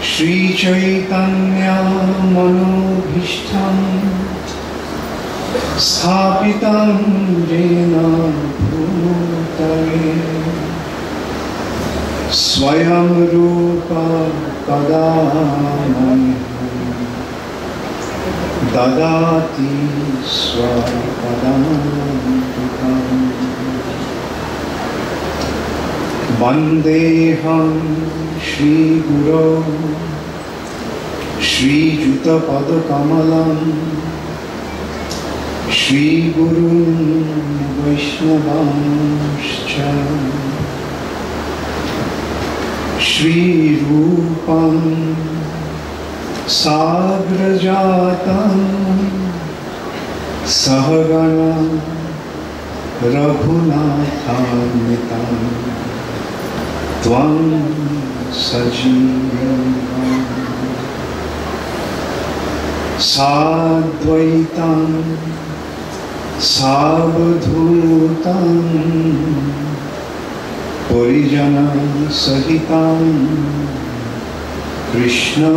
Shri Chaitanya Manobhishtam Sthapitam Jena Bhutale Swayam Rupa Kadamaya Dadati Swapadantikam Vandeham Shri Guru Shri Juta Pada Kamalam Shri Guru Vaishnavanscha Shri Rupam Sagrajatam Sahagana Raghunathanvitam Tvam Sajivam Sadvaitam Savadhutam Parijana Sahitam Krishna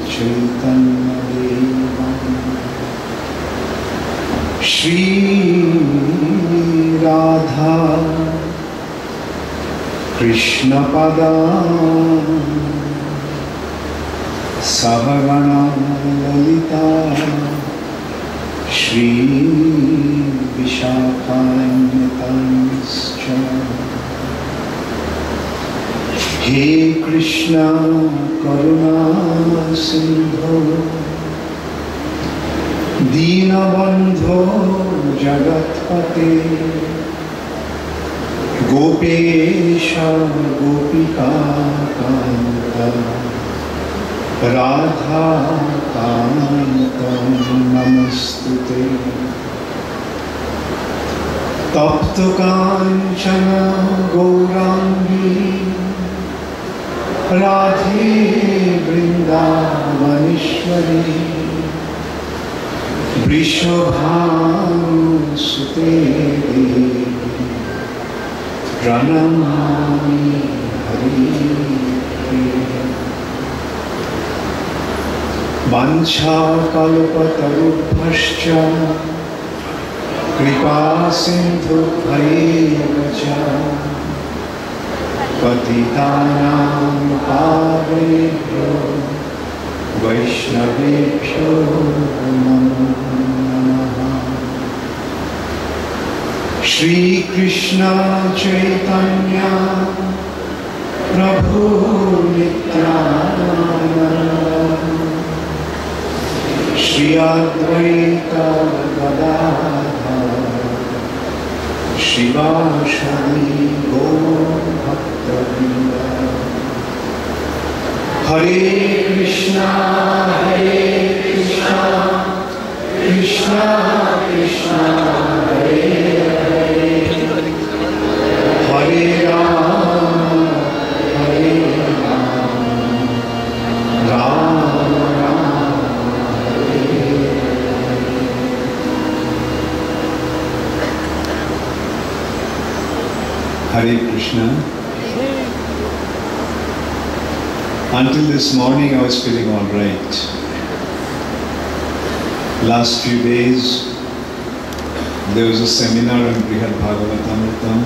Chaitanya Devam Shri Radha Krishna Pada Sahagana Lalita Shri Vishakhanitanscha He Krishna Karuna Sindho Dinabandho Jagatpate Gopesha Gopika Kanta Radha Kanta Namastute Tapta Kanchana Gaurangi Radhe Vrindavaneshwari Vrishabhanusute Pranamami Hari Vancha kalpatarubhascha Kripa sindhu bhayevacha Patitanam pavebhyo Vaishnavebhyo namo namaha Shri Krishna Chaitanya Prabhu Nityananda Shri Advaita Gadadhar Shivashani Gaur Bhakta Hare Krishna Krishna Krishna Hare Hare Hare Rama Hare Rama Rama Rama Hare Krishna. Until this morning I was feeling all right. Last few days there was a seminar on Brihad Bhagavatamritam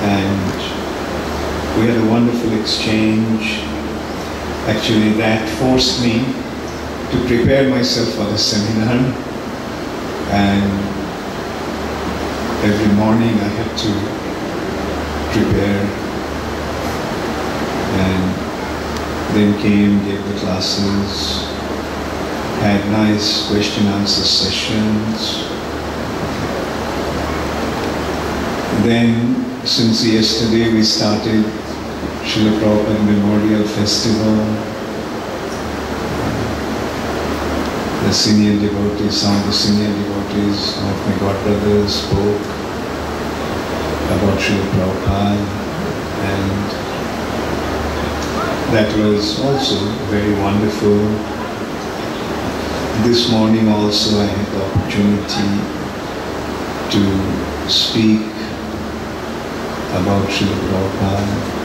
and we had a wonderful exchange. Actually that forced me to prepare myself for the seminar, and every morning I had to prepare, and then came, gave the classes, had nice question-answer sessions. Then, since yesterday we started Srila Prabhupada Memorial Festival. The senior devotees, some of the senior devotees, some of my godbrothers spoke about Srila Prabhupada, and that was also very wonderful. This morning also I had the opportunity to speak about Srila Prabhupada.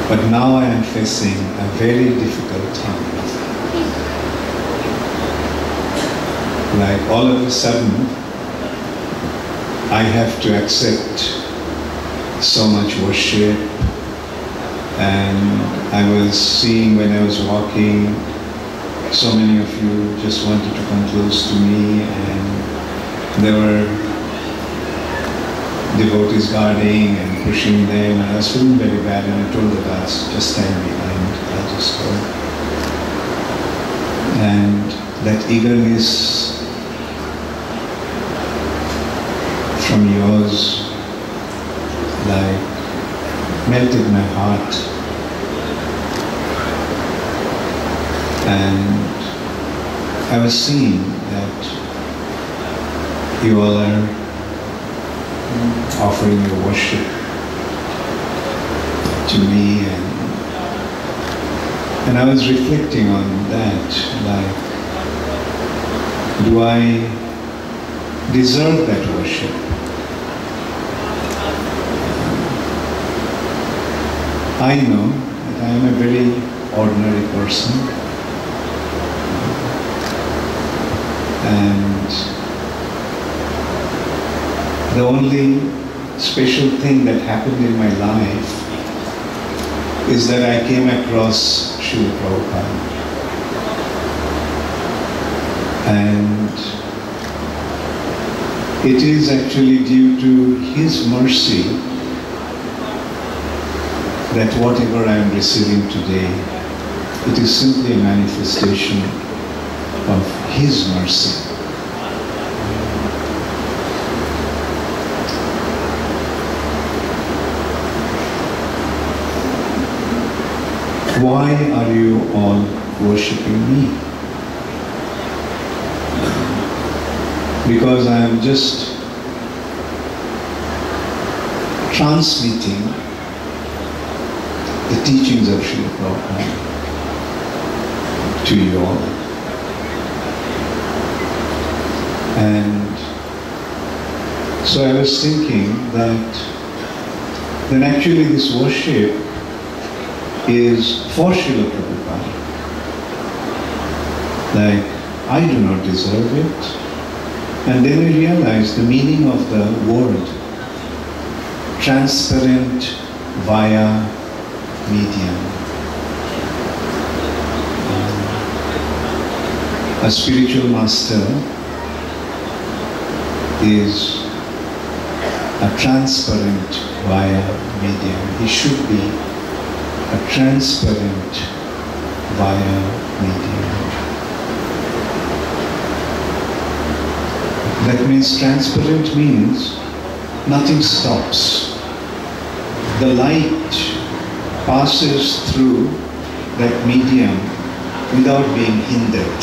But now I am facing a very difficult time. Like all of a sudden, I have to accept so much worship. And I was seeing when I was walking, so many of you just wanted to come close to me, and there were devotees guarding and pushing them, and I was feeling very bad, and I told the guards, just stand behind, I'll just go. And that eagerness from yours, like, melted my heart. And I was seeing that you all are offering your worship to me, and I was reflecting on that, like, do I deserve that worship? I know that I am a very ordinary person, and the only special thing that happened in my life is that I came across Srila Prabhupada. And it is actually due to his mercy that whatever I am receiving today, it is simply a manifestation of his mercy. Why are you all worshipping me? Because I am just transmitting the teachings of Srila Prabhupada to you all. And so I was thinking that then actually this worship is for Srila Prabhupada. Like, I do not deserve it. And then I realized the meaning of the word transparent via medium. A spiritual master is a transparent via medium. He should be a transparent via medium. That means transparent means nothing stops. The light passes through that medium without being hindered.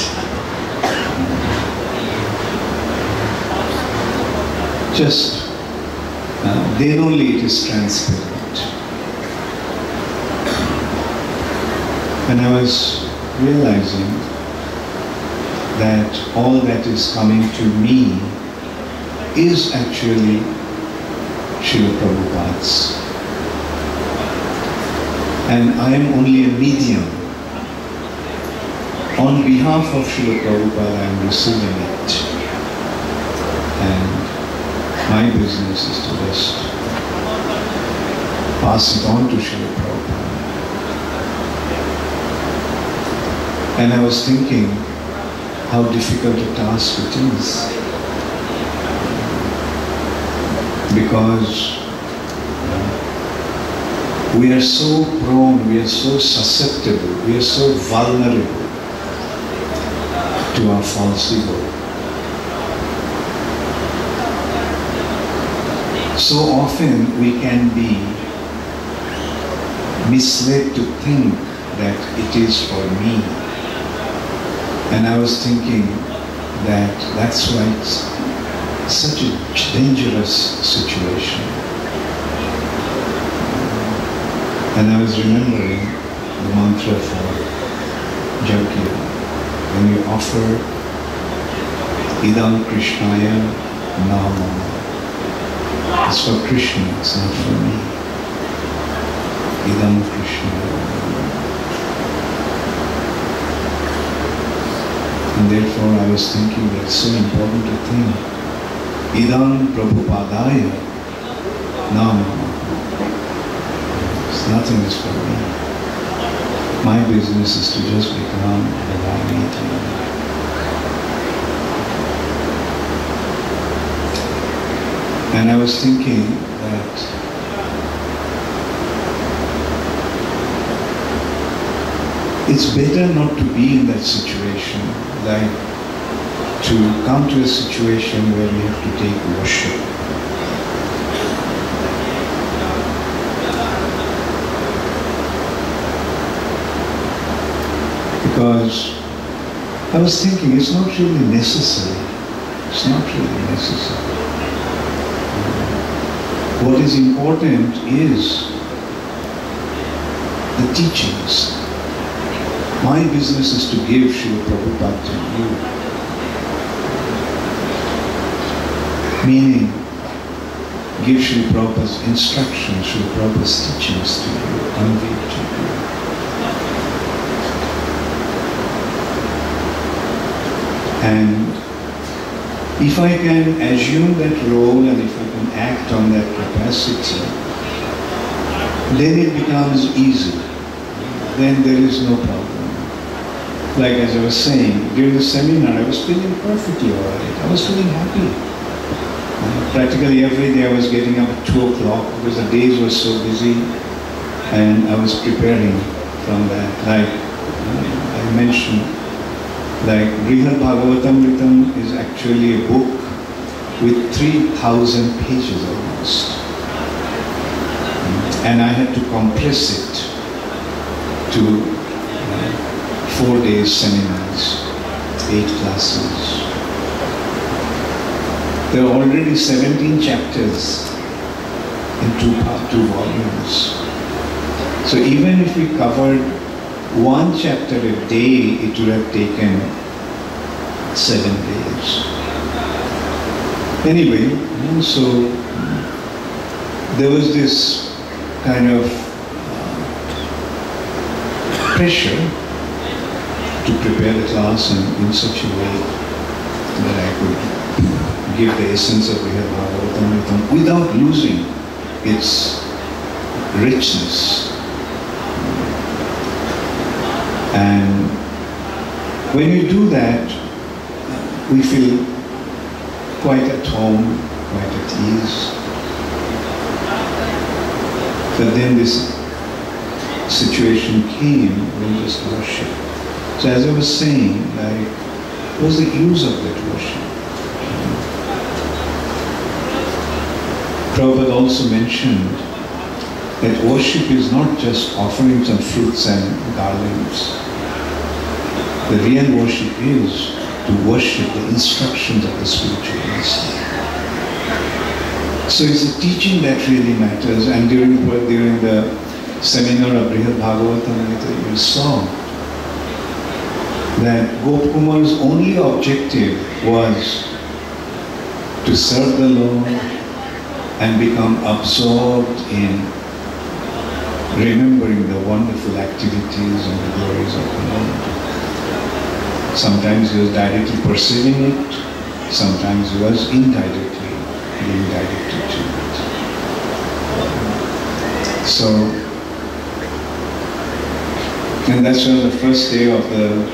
Just then only it is transparent. And I was realizing that all that is coming to me is actually Srila Prabhupada's. And I am only a medium. On behalf of Srila Prabhupada, I am receiving it. And my business is to just pass it on to Srila Prabhupada. And I was thinking how difficult a task it is. Because we are so prone, we are so susceptible, we are so vulnerable to our false ego. So often we can be misled to think that it is for me. And I was thinking that that's why it's such a dangerous situation. And I was remembering the mantra for Jagya. When you offer Idam Krishnaya Nama, it's for Krishna, it's not for me. Idam Krishna. And therefore I was thinking that's so important to think. Idam Prabhupadaya Nama. Nothing is for me. My business is to just become divine eternal. And I was thinking that it's better not to be in that situation, like to come to a situation where we have to take worship. Because I was thinking it's not really necessary. It's not really necessary. What is important is the teachings. My business is to give Srila Prabhupada to you. Meaning, give Srila Prabhupada's instructions, Srila Prabhupada's teachings to you, unveil to you. And if I can assume that role and if I can act on that capacity, then it becomes easy. Then there is no problem. Like as I was saying, during the seminar I was feeling perfectly alright. I was feeling happy. Practically every day I was getting up at 2 o'clock because the days were so busy and I was preparing from that. Like I mentioned, like Brihad Bhagavatamritam is actually a book with 3,000 pages almost. And I had to compress it to 4 days seminars, 8 classes. There are already 17 chapters in two volumes. So even if we covered 1 chapter a day, it would have taken 7 days. Anyway, so there was this kind of pressure to prepare the class in such a way that I could give the essence of Brihad Bhagavatamritam without losing its richness. And when you do that, we feel quite at home, quite at ease. But then this situation came when just worship. So as I was saying, like, what was the use of that worship? Prabhupada also mentioned that worship is not just offering some fruits and garlands. The real worship is to worship the instructions of the spiritual master. So it's the teaching that really matters. And during the seminar of Brihad Bhagavatam, we saw that Gopkumar's only objective was to serve the Lord and become absorbed in remembering the wonderful activities and the glories of the Lord. Sometimes he was directly perceiving it, sometimes he was indirectly being directed to it. So, and that's why the first day of the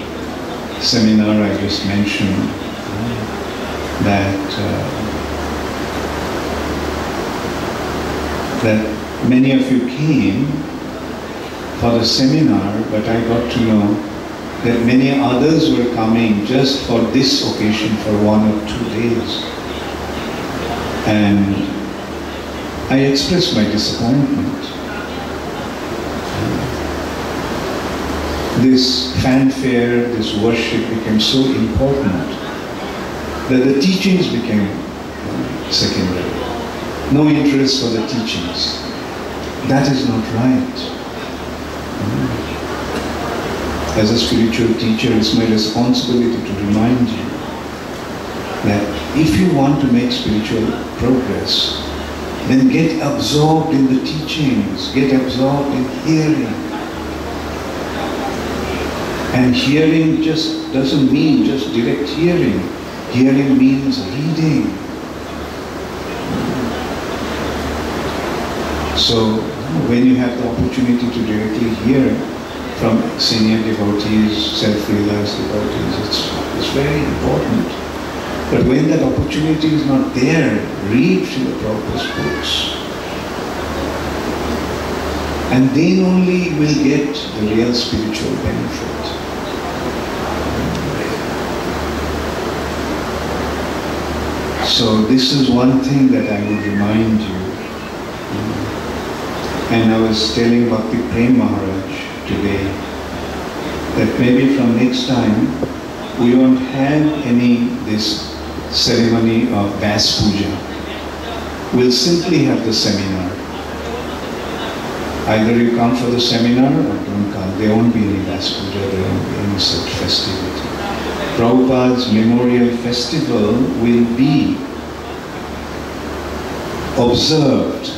seminar I just mentioned that many of you came for the seminar, but I got to know that many others were coming just for this occasion for 1 or 2 days. And I expressed my disappointment. This fanfare, this worship became so important that the teachings became secondary. No interest for the teachings. That is not right. As a spiritual teacher, it's my responsibility to remind you that if you want to make spiritual progress, then get absorbed in the teachings, get absorbed in hearing. And hearing just doesn't mean just direct hearing. Hearing means reading. So when you have the opportunity to directly hear from senior devotees, self-realized devotees, it's very important. But when that opportunity is not there, read Srila Prabhupada's books. And then only you will get the real spiritual benefit. So this is one thing that I would remind you. And I was telling Bhakti Prem Maharaj today that maybe from next time we won't have this ceremony of Vyasa Puja. We'll simply have the seminar. Either you come for the seminar or don't come. There won't be any Vyasa Puja, there won't be any such festivity. Prabhupada's memorial festival will be observed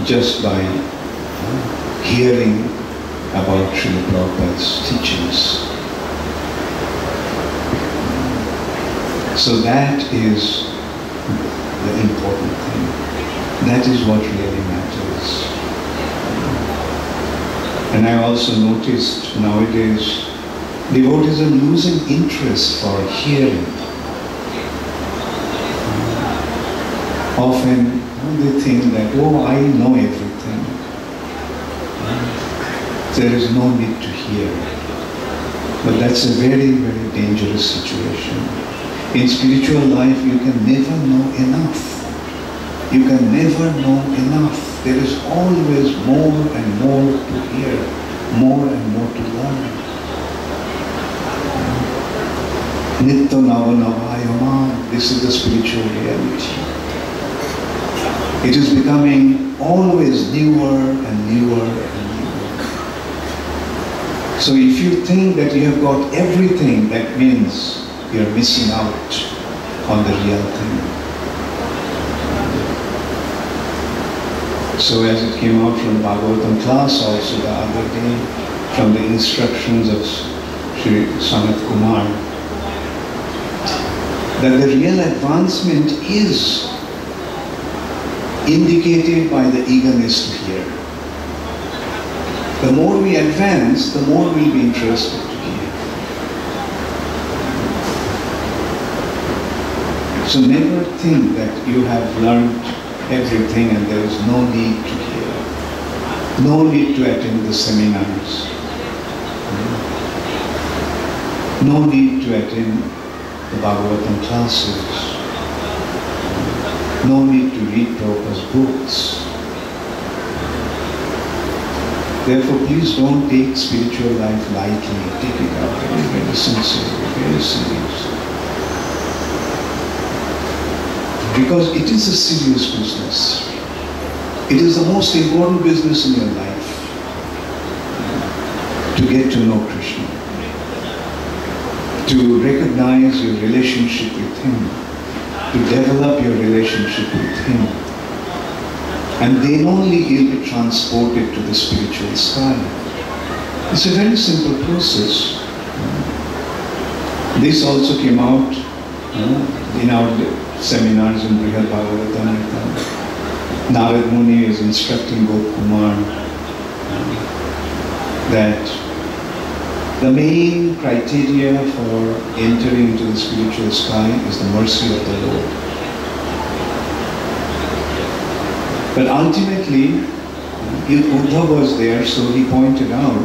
just by hearing about Srila Prabhupada's teachings. So that is the important thing. That is what really matters. And I also noticed nowadays devotees are losing interest for hearing. Often they think that, oh, I know everything. There is no need to hear. But that's a very, very dangerous situation. In spiritual life, you can never know enough. You can never know enough. There is always more and more to hear, more and more to learn. Nitya Nava Navayama, this is the spiritual reality. It is becoming always newer and newer and newer. So if you think that you have got everything, that means you are missing out on the real thing. So as it came out from Bhagavatam class also the other day, from the instructions of Sri Sanat Kumar, that the real advancement is indicated by the eagerness to hear. The more we advance, the more we'll be interested to hear. So never think that you have learned everything and there is no need to hear. No need to attend the seminars. No need to attend the Bhagavatam classes. No need to read Prabhupada's books. Therefore, please don't take spiritual life lightly. Take it up very, very sincerely, very seriously. Because it is a serious business. It is the most important business in your life. To get to know Krishna. To recognize your relationship with Him. To develop your relationship with Him. And then only He'll be transported to the spiritual sky. It's a very simple process. This also came out in our seminars in Brihad Bhagavatam. Narad Muni is instructing Gop Kumar that the main criteria for entering into the spiritual sky is the mercy of the Lord. But ultimately, Uddhava was there, so he pointed out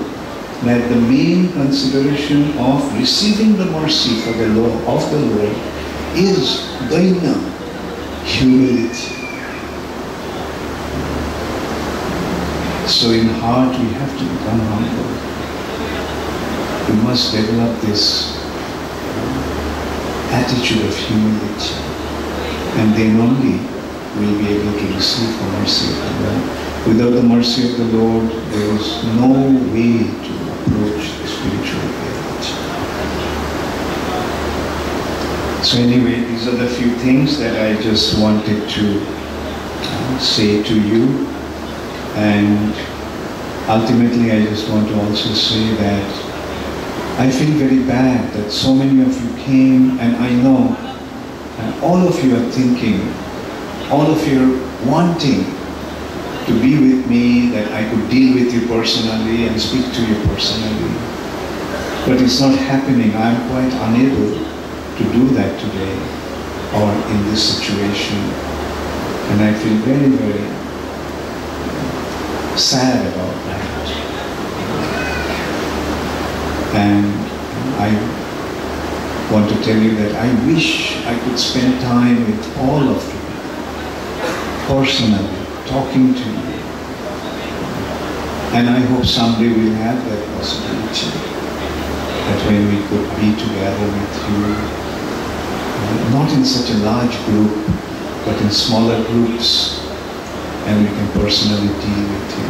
that the main consideration of receiving the mercy for the Lord, of the Lord is daina, humility. So in heart we have to become humble. We must develop this attitude of humility, and then only we'll be able to receive the mercy of the Lord. Without the mercy of the Lord, there is no way to approach the spiritual reality. So anyway, these are the few things that I just wanted to say to you. And ultimately, I just want to also say that I feel very bad that so many of you came, and I know all of you are thinking, all of you are wanting to be with me, that I could deal with you personally and speak to you personally. But it's not happening. I'm quite unable to do that today or in this situation. And I feel very, very sad about that. And I want to tell you that I wish I could spend time with all of you, personally, talking to you. And I hope someday we'll have that possibility, that when we could be together with you, not in such a large group, but in smaller groups, and we can personally deal with you.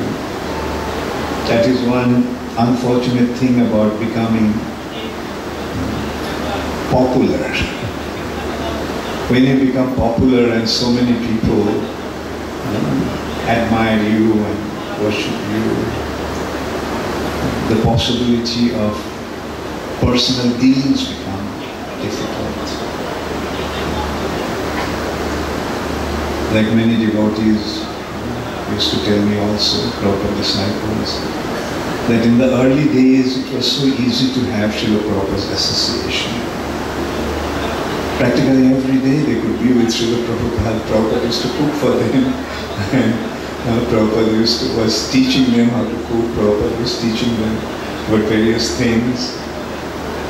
That is one unfortunate thing about becoming popular. When you become popular and so many people admire you and worship you, the possibility of personal dealings become difficult. Like many devotees used to tell me also, Prabhupada disciples, that in the early days it was so easy to have Srila Prabhupada's association. Practically every day they could be with Srila Prabhupada. Prabhupada used to cook for them, and Prabhupada was teaching them how to cook. Prabhupada was teaching them about various things.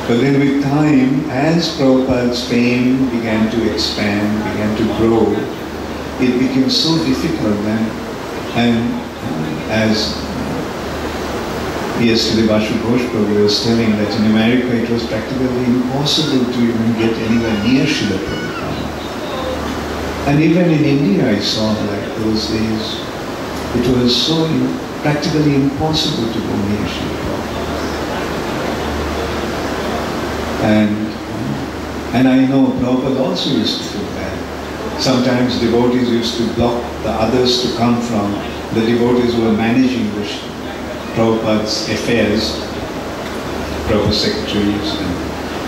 But then with time, as Prabhupada's fame began to expand, began to grow, it became so difficult then. And as yesterday Vasu Ghosh Prabhu was telling that in America it was practically impossible to even get anywhere near Srila Prabhupada. And even in India I saw, like those days, it was so practically impossible to go near Srila Prabhupada. And I know Prabhupada also used to feel bad. Sometimes devotees used to block the others to come from the devotees who were managing the Prabhupada's affairs, Prabhupada's secretaries and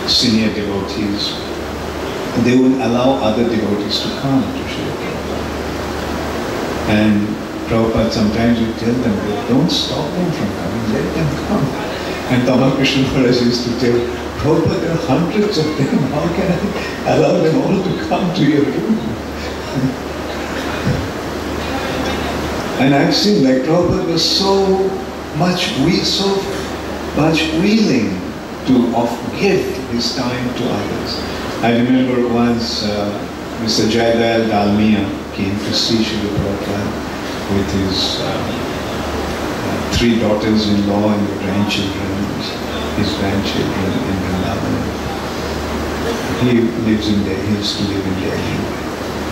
senior devotees. They would allow other devotees to come to Srila Prabhupada. And Prabhupada sometimes would tell them, don't stop them from coming, let them come. And Tamal Krishna Maharaj used to tell, Prabhupada, there are hundreds of them, how can I allow them all to come to your room? And I've seen, like, Prabhupada was so much willing to give his time to others. I remember once Mr. Jayadayal Dalmia came to see Srila Prabhupada with his 3 daughters-in-law and the grandchildren, his grandchildren in Bangla. He lives in Delhi, he used to live in Delhi.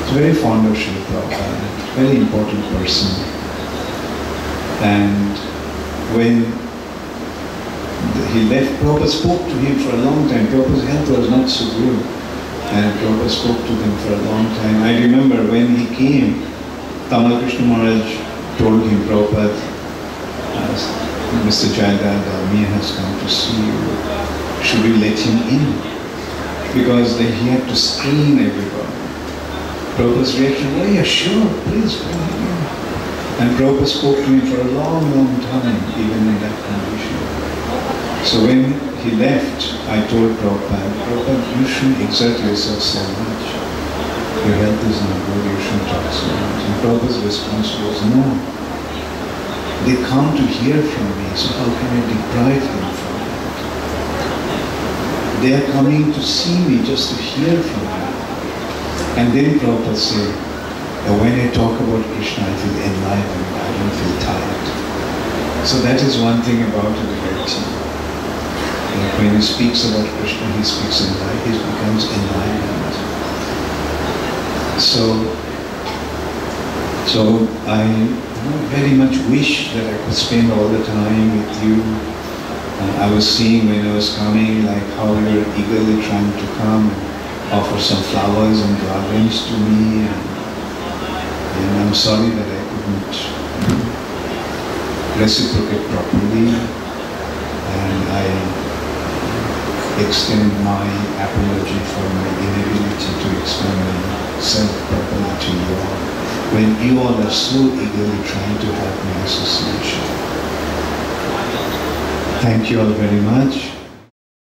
He's very fond of Srila Prabhupada, very important person. And when he left, Prabhupada spoke to him for a long time. Prabhupada's health was not so good, and Prabhupada spoke to them for a long time. I remember when he came, Tamal Krishna Maharaj told him, Prabhupada, Mr. Jayadayal Dalmia has come to see you. Should we let him in? Because then he had to screen everybody. Prabhupada's reaction, oh yeah, sure, please bring him in. And Prabhupada spoke to him for a long, long time, even in that condition. So when he left, I told Prabhupada, you shouldn't exert yourself so much. Your health is not good, you shouldn't talk so much. And Prabhupada's response was, no. They come to hear from me, so how can I deprive them from it? They are coming to see me just to hear from me. And then Prabhupada said, when I talk about Krishna, I feel enlivened, I don't feel tired. So that is one thing about a devotee. When he speaks about Krishna, he speaks enlightened, he becomes enlightened. So I very much wish that I could spend all the time with you. I was seeing when I was coming, like how you were eagerly trying to come and offer some flowers and garlands to me. And I'm sorry that I couldn't reciprocate properly, and I extend my apology for my inability to explain myself properly to you all, when you all are so eagerly trying to have my association. Thank you all very much.